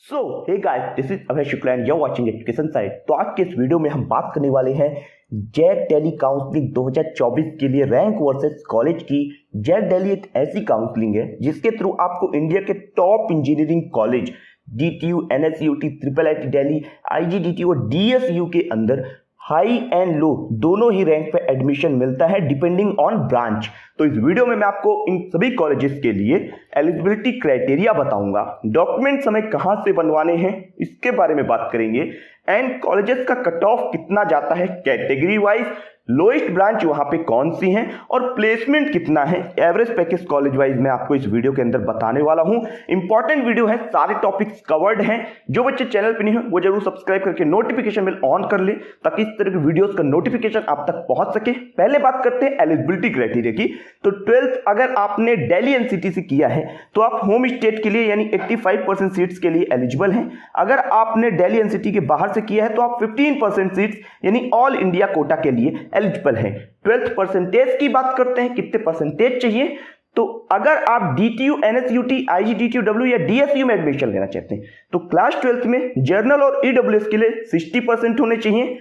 Hey guys, this is Abhay Shukla and you are watching education site. तो आज के इस वीडियो में हम बात करने वाले हैं जेट दिल्ली काउंसलिंग 2024 के लिए रैंक वर्सेस कॉलेज की। जेट दिल्ली एक ऐसी काउंसलिंग है जिसके थ्रू आपको इंडिया के top engineering college DTU, NSUT, IIIT Delhi, IGDT और DSU के अंदर हाई एंड लो दोनों ही रैंक पे एडमिशन मिलता है डिपेंडिंग ऑन ब्रांच। तो इस वीडियो में मैं आपको इन सभी कॉलेजेस के लिए एलिजिबिलिटी क्राइटेरिया बताऊंगा, डॉक्यूमेंट्स हमें कहां से बनवाने हैं इसके बारे में बात करेंगे, एंड कॉलेजेस का कट ऑफ कितना जाता है कैटेगरी वाइज, लोएस्ट ब्रांच वहां पे कौन सी है और प्लेसमेंट कितना है, एवरेज पैकेज कॉलेज वाइज मैं आपको इस वीडियो के अंदर बताने वाला हूं। इंपॉर्टेंट वीडियो है, सारे टॉपिक्स कवर्ड हैं। जो बच्चे चैनल पे नहीं है वो जरूर सब्सक्राइब करके नोटिफिकेशन बेल ऑन कर ले ताकि इस तरह के वीडियोस का नोटिफिकेशन आप तक पहुंच सके। पहले बात करते हैं एलिजिबिलिटी क्राइटेरिया की। तो 12th अगर आपने दिल्ली NCT से किया है तो आप होम स्टेट के लिए यानी 85% सीट्स के लिए एलिजिबल हैं। अगर आपने दिल्ली NCT के बाहर से किया है तो आप 15% सीट्स यानी ऑल इंडिया कोटा के लिए एलिजिबल है। 12th परसेंटेज की बात करते हैं, कितने परसेंटेज चाहिए। तो अगर आप DTU, NSUT, IGDTU या DSU में एडमिशन लेना चाहते हैं तो क्लास 12th में जर्नल और EWS के लिए 60% होने चाहिए,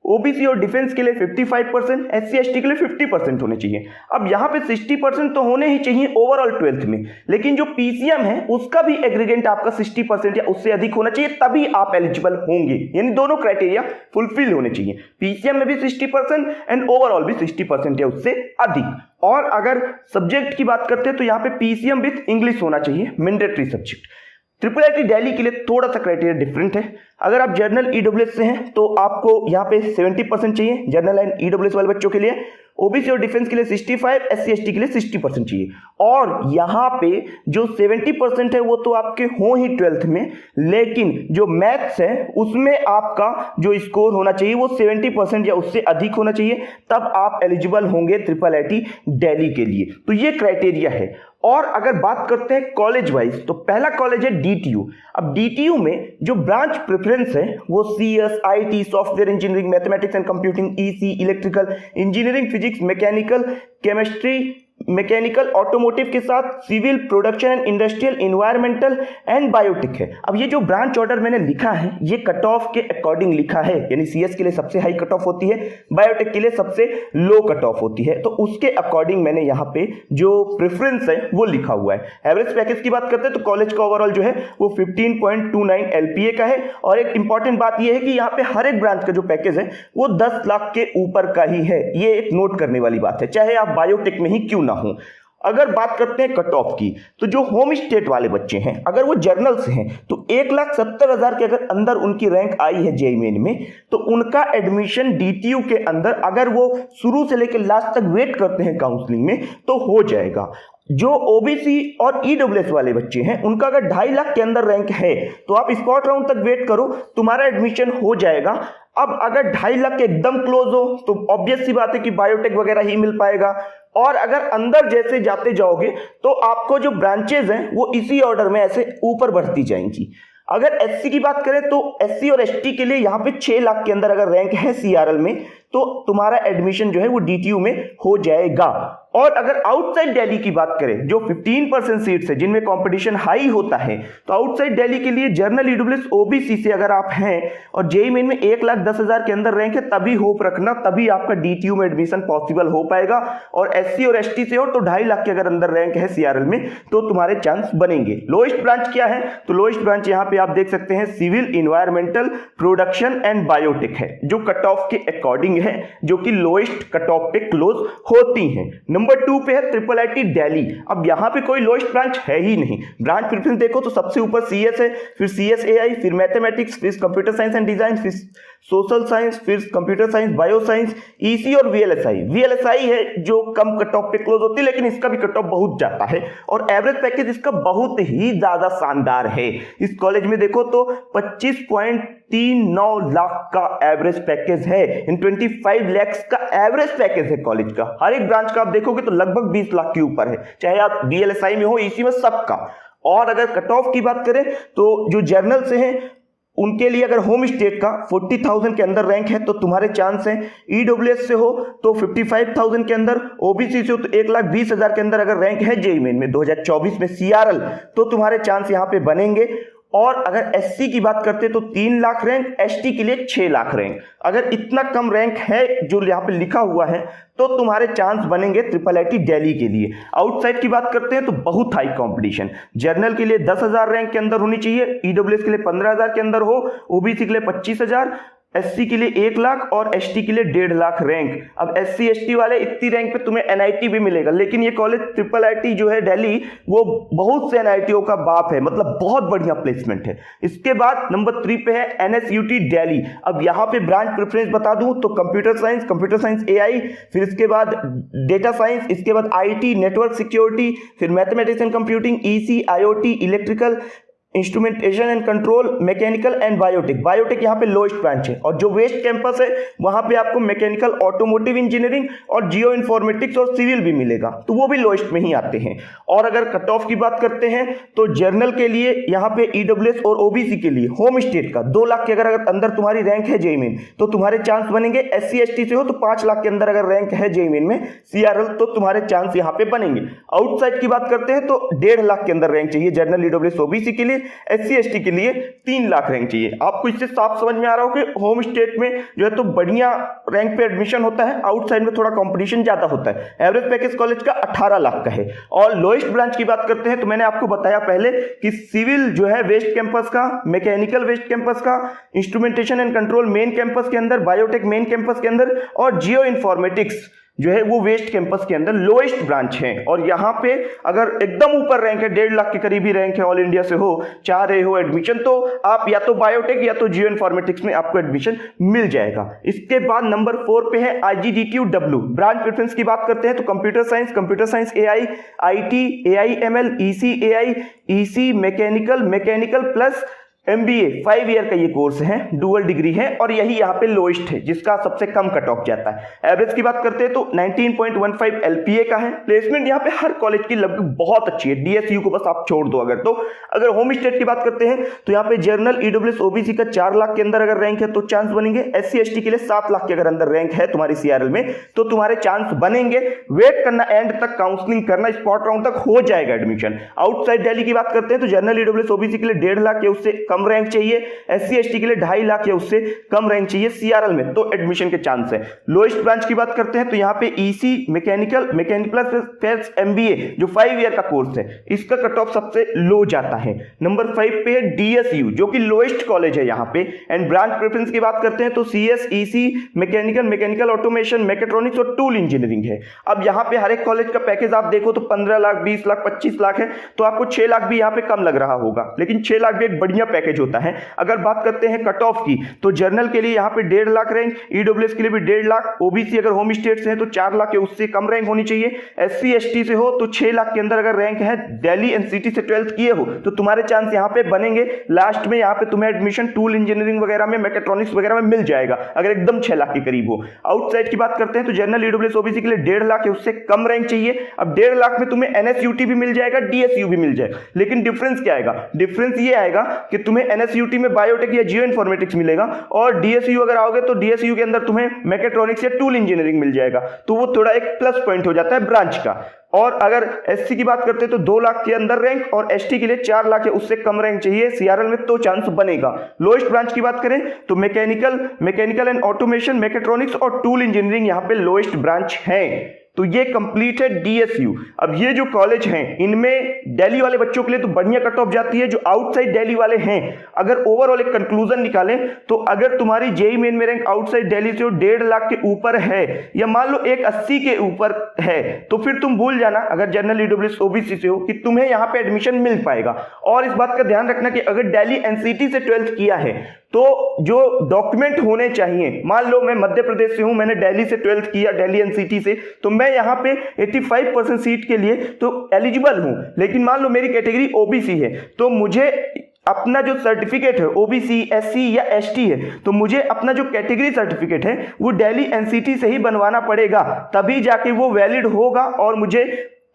OBC और डिफेंस के लिए 55%, SC/ST के लिए 50% होने चाहिए। अब यहां पे 60% तो होने ही चाहिए ओवरऑल 12th में, लेकिन जो PCM है उसका भी एग्रीगेंट आपका 60% या उससे अधिक होना चाहिए, तभी आप एलिजिबल होंगे। यानी दोनों क्राइटेरिया फुलफिल होने चाहिए, PCM में भी 60% एंड ओवरऑल भी 60% या उससे अधिक। और अगर सब्जेक्ट की बात करते हैं तो यहाँ पे PCM विथ इंग्लिश होना चाहिए, मैंडेटरी सब्जेक्ट। IIIT दिल्ली के लिए थोड़ा सा क्राइटेरिया डिफरेंट है। अगर आप जर्नल EWS से हैं तो आपको यहाँ पे 70% चाहिए जर्नल एंड EWS वाले बच्चों के लिए, OBC और डिफेंस के लिए 65, SC/ST के लिए 60% चाहिए। और यहाँ पे जो 70% है वो तो आपके हो ही 12th में, लेकिन जो मैथ्स है उसमें आपका जो स्कोर होना चाहिए वो 70% या उससे अधिक होना चाहिए, तब आप एलिजिबल होंगे IIIT दिल्ली के लिए। तो ये क्राइटेरिया है। और अगर बात करते हैं कॉलेज वाइज तो पहला कॉलेज है DTU। अब DTU में जो ब्रांच प्रेफरेंस है वो CS, IT, software engineering, mathematics and computing, EC, electrical engineering, physics, mechanical, chemistry, mechanical, automotive के साथ civil, production and industrial, environmental and biotech है। अब ये जो ब्रांच ऑर्डर मैंने लिखा है ये कट ऑफ के अकॉर्डिंग लिखा है, यानी CS के लिए सबसे हाई कट ऑफ होती है, बायोटेक के लिए सबसे लो कट ऑफ होती है, तो उसके अकॉर्डिंग मैंने यहाँ पे जो प्रेफरेंस है वो लिखा हुआ है। एवरेज पैकेज की बात करते हैं तो कॉलेज का ओवरऑल जो है वो 15.29 LPA का है। और एक इंपॉर्टेंट बात यह है कि यहाँ पे हर एक ब्रांच का जो पैकेज है वो 10 लाख के ऊपर का ही है, ये एक नोट करने वाली बात है, चाहे आप बायोटेक में ही क्यों ना हो। अगर बात करते हैं कट ऑफ की तो जो होम स्टेट वाले बच्चे हैं अगर वो जर्नल से हैं तो 1,70,000 के अगर अंदर उनकी रैंक आई है JEE मेन में तो उनका एडमिशन DTU के अंदर अगर वो शुरू से लेकर लास्ट तक वेट करते हैं काउंसलिंग में तो हो जाएगा। जो OBC और EWS वाले बच्चे हैं उनका अगर 2.5 लाख के अंदर रैंक है तो आप स्पॉट राउंड तक वेट करो, तुम्हारा एडमिशन हो जाएगा। अब अगर 2.5 लाख के एकदम क्लोज हो तो ऑब्वियस सी बात है कि बायोटेक वगैरह ही मिल पाएगा। और अगर अंदर जैसे जाते जाओगे तो आपको जो ब्रांचेज हैं वो इसी ऑर्डर में ऐसे ऊपर बढ़ती जाएंगी। अगर SC की बात करें तो SC और ST के लिए यहाँ पे 6 लाख के अंदर अगर रैंक है CRL में तो तुम्हारा एडमिशन जो है वो DTU में हो जाएगा। और अगर आउटसाइड दिल्ली की बात करें जो 15% सीट्स है जिनमें कंपटीशन हाई होता है तो आउटसाइड दिल्ली के लिए जर्नल, EWS, OBC से अगर आप हैं और JEE मेन में 1,10,000 के अंदर रैंक है तभी होप रखना, तभी आपका DTU में एडमिशन पॉसिबल हो पाएगा। और SC और ST से हो तो 2.5 लाख के अगर अंदर रैंक है CRL में तो तुम्हारे चांस बनेंगे। लोएस्ट ब्रांच क्या है तो लोएस्ट ब्रांच यहाँ पे आप देख सकते हैं civil, environmental, production and biotech है, जो कट ऑफ के अकॉर्डिंग है, जो कि लोएस्ट कट ऑफ पे क्लोज होती हैं। नंबर 2 पे है IIIT दिल्ली। अब यहां पे कोई लोएस्ट ब्रांच है ही नहीं, ब्रांच प्रेफरेंस देखो तो सबसे ऊपर CS है, फिर CSAI, फिर मैथमेटिक्स, फिर कंप्यूटर साइंस एंड डिजाइन, फिर सोशल साइंस, फिर computer science, bio science, EC और VLSI है जो कम कट ऑफ पे क्लोज होती है, लेकिन इसका भी कट ऑफ बहुत जाता है और एवरेज पैकेज इसका बहुत ही ज्यादा शानदार है। इस कॉलेज में देखो तो 25.39 लाख का एवरेज पैकेज है, इन 25 लाख का एवरेज पैकेज है कॉलेज का। हर एक ब्रांच का आप देखोगे तो लगभग 20 लाख के ऊपर है, चाहे आप VLSI में हो, EC में, सबका। और अगर कट ऑफ की बात करें तो जो जर्नल से हैं उनके लिए अगर होम स्टेट का 40,000 के अंदर रैंक है तो तुम्हारे चांस हैं। EWS से हो तो 55,000 के अंदर, OBC से हो तो 1,20,000 के अंदर अगर रैंक है JEE मेन में 2024 में CRL तो तुम्हारे चांस यहां पे बनेंगे। और अगर एससी की बात करते हैं तो 3 लाख रैंक, एसटी के लिए 6 लाख रैंक। अगर इतना कम रैंक है जो यहाँ पे लिखा हुआ है तो तुम्हारे चांस बनेंगे IIIT दिल्ली के लिए। आउटसाइड की बात करते हैं तो बहुत हाई कंपटीशन। जनरल के लिए 10,000 रैंक के अंदर होनी चाहिए, ईडब्ल्यूएस के लिए 15,000 के अंदर हो, ओबीसी के लिए 25,000, एससी के लिए 1 लाख और एसटी के लिए 1.5 लाख रैंक। अब एससी एसटी वाले इतनी रैंक पे तुम्हें एनआईटी भी मिलेगा, लेकिन ये कॉलेज IIIT जो है दिल्ली वो बहुत से एनआईटीओ का बाप है, मतलब बहुत बढ़िया प्लेसमेंट है। इसके बाद नंबर 3 पे है एनएसयूटी दिल्ली। अब यहाँ पे ब्रांच प्रेफरेंस बता दूं तो कंप्यूटर साइंस एआई, फिर इसके बाद डेटा साइंस, इसके बाद आईटी, नेटवर्क सिक्योरिटी, फिर mathematics and computing, EC, IoT, electrical, instrumentation and control, mechanical and biotech. Biotech यहाँ पे लोएस्ट ब्रांच है। और जो वेस्ट कैंपस है वहां पे आपको मैकेनिकल, ऑटोमोटिव इंजीनियरिंग और जियो इन्फॉर्मेटिक्स और सिविल भी मिलेगा, तो वो भी लोएस्ट में ही आते हैं। और अगर कट ऑफ की बात करते हैं तो जर्नल के लिए यहाँ पे ईडब्ल्यूएस और ओबीसी के लिए होम स्टेट का 2 लाख के अगर अंदर तुम्हारी रैंक है जेईई मेन तो तुम्हारे चांस बनेंगे। एससी एसटी से हो तो 5 लाख के अंदर अगर रैंक है जेईई मेन में सीआरएल तो तुम्हारे चांस यहाँ पे बनेंगे। आउटसाइड की बात करते हैं तो 1.5 लाख के अंदर रैंक चाहिए जनरल, ईडब्ल्यूएस, ओबीसी के लिए। एससी एसटी के लिए 3 लाख रैंक चाहिए। आपको इससे साफ समझ में आ रहा हो कि होम स्टेट में जो है तो बढ़िया रैंक पे एडमिशन होता है, आउटसाइड में थोड़ा कंपटीशन ज्यादा होता है। एवरेज पैकेज कॉलेज का 18 लाख का है। और लोएस्ट ब्रांच की बात करते हैं तो मैंने आपको बताया पहले कि सिविल जो है वेस्ट कैंपस का, मैकेनिकल वेस्ट कैंपस का, instrumentation and control main campus के अंदर, बायोटेक मेन कैंपस के अंदर और जियो इन्फॉर्मेटिक्स जो है वो वेस्ट कैंपस के अंदर लोएस्ट ब्रांच है। और यहाँ पे अगर एकदम ऊपर रैंक है, 1.5 लाख के करीब ही रैंक है, ऑल इंडिया से हो, चाह रहे हो एडमिशन, तो आप या तो बायोटेक या तो जियो इन्फॉर्मेटिक्स में आपको एडमिशन मिल जाएगा। इसके बाद नंबर 4 पे है IGDTU। ब्रांच प्रेफरेंस की बात करते हैं तो computer science AI, IT, AIML, EC AI, EC, mechanical plus MBA 5 year का ये कोर्स है, डुअल डिग्री है और यही यहाँ पे लोएस्ट है जिसका सबसे कम कट ऑफ जाता है। एवरेज की बात करते हैं तो 19.15 LPA का है। प्लेसमेंट यहाँ पे हर कॉलेज की लगभग बहुत अच्छी है, DSU को बस आप छोड़ दो अगर तो। अगर होम स्टेट की बात करते हैं तो यहाँ पे जर्नल, ईडब्ल्यूएस, ओबीसी का 4 लाख के अंदर अगर रैंक है तो चांस बनेंगे। एससी एसटी के लिए 7 लाख के अगर अंदर रैंक है तुम्हारी सीआरएल में तो तुम्हारे चांस बनेंगे। वेट करना, एंड तक काउंसलिंग करना, स्पॉट राउंड तक हो जाएगा एडमिशन। आउटसाइड दिल्ली की बात करते हैं तो जर्नल, ईडब्ल्यूएस, ओबीसी के लिए 1.5 लाख या उससे कम रैंक चाहिए, एससी एसटी के लिए 2.5 लाख या उससे कम रैंक चाहिए सीआरएल में, तो एडमिशन के चांस है। लोएस्ट ब्रांच की बात करते हैं तो यहाँ पे ईसी, मैकेनिकल प्लस MBA जो 5 ईयर का कोर्स है, इसका कट ऑफ सबसे लो जाता है। नंबर 5 पे है DSU जो कि लोएस्ट कॉलेज है यहाँ पे। एंड ब्रांच प्रेफरेंस की बात करते हैं तो CS, EC, mechanical automation, mechatronics और टूल इंजीनियरिंग है। अब यहाँ पे हर एक कॉलेज का पैकेज आप देखो तो 15 लाख, 20 लाख, 25 लाख है, तो आपको 6 लाख भी यहाँ पे कम लग रहा होगा, लेकिन 6 लाख भी एक बढ़िया पैकेज होता है। अगर बात करते हैं कट ऑफ की तो जर्नल के लिए यहाँ पे 1.5 लाख रैंक, ईडब्ल्यूएस के लिए भी 1.5 लाख, ओबीसी अगर होम स्टेट से है तो 4 लाख या उससे कम रैंक होनी चाहिए, एससी एसटी से हो तो 6 लाख के अंदर अगर रैंक है, दिल्ली एनसीटी से 12th किए हो तो तुम्हारे चांस यहाँ पे बनेंगे। लास्ट में यहाँ पे तुम्हें एडमिशन टूल इंजीनियरिंग वगैरह में, मैकेट्रॉनिक्स वगैरह में मिल जाएगा अगर एकदम 6 लाख के करीब हो। आउटसाइड की बात करते हैं तो जर्नल, ईडब्ल्यूएस, ओबीसी के लिए 1.5 लाख या उससे कम रैंक चाहिए। अब 1.5 लाख में तुम्हें एनएसयूटी भी मिल जाएगा, डीएसयू भी मिल जाएगा, लेकिन डिफरेंस क्या आएगा? डिफरेंस ये आएगा कि तुम्हें एनएसयूटी में बायोटेक या जियो इन्फॉर्मेटिक्स मिलेगा और डीएसयू अगर आओगे तो डीएसयू के अंदर तुम्हें मैकेट्रॉनिक्स या टूल इंजीनियरिंग मिल जाएगा, तो वो थोड़ा एक प्लस पॉइंट हो जाता है ब्रांच का। और अगर एससी की बात करते हैं तो 2 लाख के अंदर रैंक और एसटी के लिए 4 लाख या उससे कम रैंक चाहिए सीआरएल में, तो चांस बनेगा। लोएस्ट ब्रांच की बात करें तो मैकेनिकल एंड ऑटोमेशन, मैकेट्रॉनिक्स और टूल इंजीनियरिंग यहाँ पे लोएस्ट ब्रांच है। तो ये कंप्लीट है डीएसयू। अब ये जो कॉलेज हैं इनमें दिल्ली वाले बच्चों के लिए तो बढ़िया कट ऑफ जाती है। जो आउटसाइड दिल्ली वाले हैं, अगर ओवरऑल एक कंक्लूजन निकालें तो अगर तुम्हारी जेईई मेन में रैंक आउटसाइड दिल्ली से 1.5 लाख के ऊपर है या मान लो 180 के ऊपर है तो फिर तुम भूल जाना अगर जनरल, ईडब्ल्यूएस, ओबीसी से हो कि तुम्हें यहाँ पे एडमिशन मिल पाएगा। और इस बात का ध्यान रखना कि अगर दिल्ली एनसीटी से 12th किया है तो जो डॉक्यूमेंट होने चाहिए, मान लो मैं मध्य प्रदेश से हूं, मैंने दिल्ली से 12th किया, दिल्ली एनसीटी से, तो मैं यहाँ पे 85% सीट के लिए तो एलिजिबल हूं, लेकिन मान लो मेरी कैटेगरी ओबीसी है तो मुझे अपना जो सर्टिफिकेट है ओबीसी, एससी या एसटी है, तो मुझे अपना जो कैटेगरी सर्टिफिकेट है वो दिल्ली एनसीटी से ही बनवाना पड़ेगा, तभी जाके वो वैलिड होगा और मुझे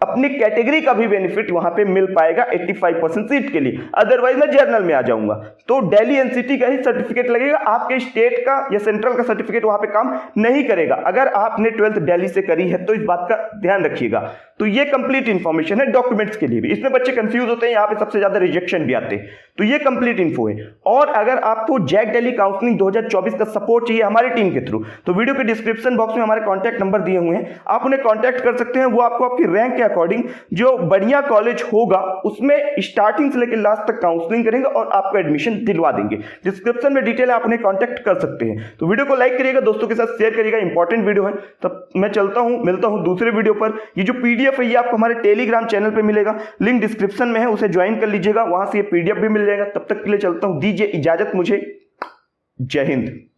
अपनी कैटेगरी का भी बेनिफिट वहां पे मिल पाएगा 85% सीट के लिए, अदरवाइज मैं जर्नल में आ जाऊंगा। तो दिल्ली एनसीटी का ही सर्टिफिकेट लगेगा, आपके स्टेट का या सेंट्रल का सर्टिफिकेट वहां पे काम नहीं करेगा। अगर आपने 12th दिल्ली से करी है तो इस बात का ध्यान रखिएगा। तो ये कंप्लीट इंफॉर्मेशन है डॉक्यूमेंट्स के लिए भी, इसमें बच्चे कंफ्यूज होते हैं, यहाँ पे सबसे ज्यादा रिजेक्शन भी आते हैं। तो ये कंप्लीट इन्फो है। और अगर आपको जैक दिल्ली काउंसलिंग 2024 का सपोर्ट चाहिए हमारी टीम के थ्रू, तो वीडियो के डिस्क्रिप्शन बॉक्स में हमारे कॉन्टैक्ट नंबर दिए हुए हैं, आप उन्हें कॉन्टैक्ट कर सकते हैं। वो आपको आपकी रैंक के अकॉर्डिंग जो बढ़िया कॉलेज होगा उसमें स्टार्टिंग से लेकर लास्ट तक काउंसलिंग करेंगे और आपको एडमिशन दिलवा देंगे। डिस्क्रिप्शन में डिटेल आप उन्हें कॉन्टैक्ट कर सकते हैं। तो वीडियो को लाइक करिएगा, दोस्तों के साथ शेयर करिएगा, इंपॉर्टेंट वीडियो है। तब मैं चलता हूं, मिलता हूं दूसरे वीडियो पर। ये जो पीडीएफ है ये आपको हमारे टेलीग्राम चैनल पे मिलेगा, लिंक डिस्क्रिप्शन में है, उसे ज्वाइन कर लीजिएगा, वहां से ये पीडीएफ भी मिल जाएगा। तब तक के लिए चलता हूं, दीजिए इजाजत मुझे। जय हिंद।